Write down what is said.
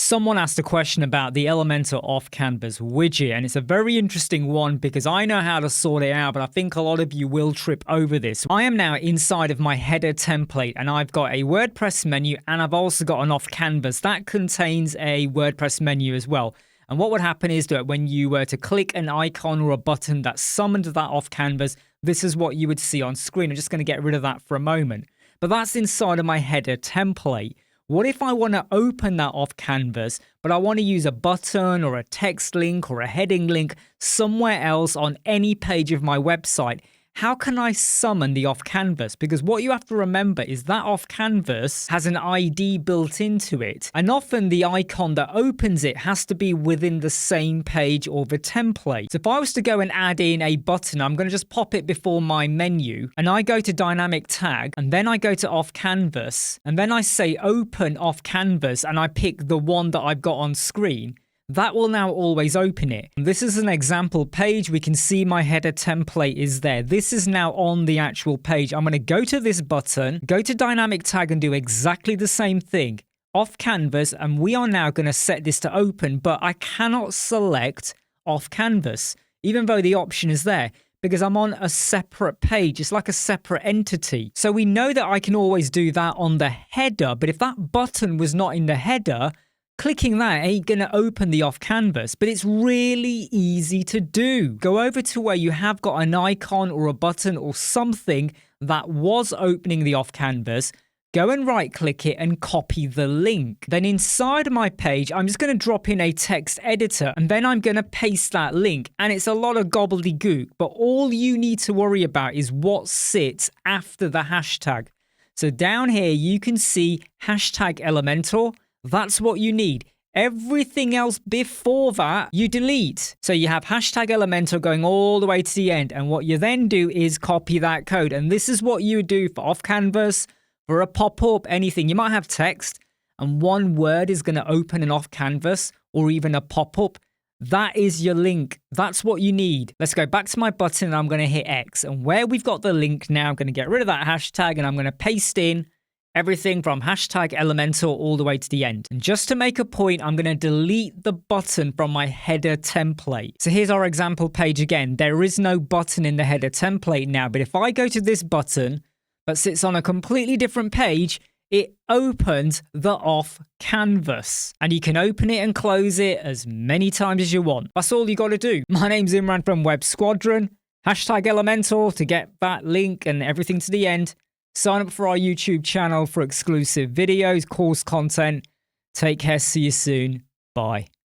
Someone asked a question about the Elementor off-canvas widget, and it's a very interesting one because I know how to sort it out, but I think a lot of you will trip over this. I am now inside of my header template, and I've got a WordPress menu, and I've also got an off-canvas that contains a WordPress menu as well. And what would happen is that when you were to click an icon or a button that summoned that off-canvas, this is what you would see on screen. I'm just going to get rid of that for a moment. But that's inside of my header template. What if I want to open that off canvas, but I want to use a button or a text link or a heading link somewhere else on any page of my website? How can I summon the off canvas? Because what you have to remember is that off canvas has an ID built into it. And often the icon that opens it has to be within the same page or the template. So if I was to go and add in a button, I'm going to just pop it before my menu and I go to dynamic tag and then I go to off canvas and then I say open off canvas and I pick the one that I've got on screen. That will now always open it. This is an example page. We can see my header template is there. This is now on the actual page. I'm going to go to this button, go to dynamic tag and do exactly the same thing. Off canvas, and we are now going to set this to open, but I cannot select off canvas, even though the option is there, because I'm on a separate page. It's like a separate entity. So we know that I can always do that on the header, but if that button was not in the header, clicking that ain't going to open the off canvas, but it's really easy to do. Go over to where you have got an icon or a button or something that was opening the off canvas. Go and right click it and copy the link. Then inside of my page, I'm just going to drop in a text editor and then I'm going to paste that link. And it's a lot of gobbledygook, but all you need to worry about is what sits after the hashtag. So down here, you can see hashtag Elementor. That's what you need. Everything else before that, you delete. So you have hashtag Elementor going all the way to the end. And what you then do is copy that code. And this is what you would do for off canvas, for a pop-up, anything. You might have text and one word is going to open an off canvas or even a pop-up. That is your link. That's what you need. Let's go back to my button and I'm going to hit X. And where we've got the link now, I'm going to get rid of that hashtag and I'm going to paste in everything from hashtag Elementor all the way to the end. And just to make a point, I'm going to delete the button from my header template. So here's our example page again. There is no button in the header template now, but if I go to this button that sits on a completely different page, it opens the off canvas. And you can open it and close it as many times as you want. That's all you got to do. My name's Imran from Web Squadron. Hashtag Elementor to get that link and everything to the end. Sign up for our YouTube channel for exclusive videos, course content. Take care. See you soon. Bye.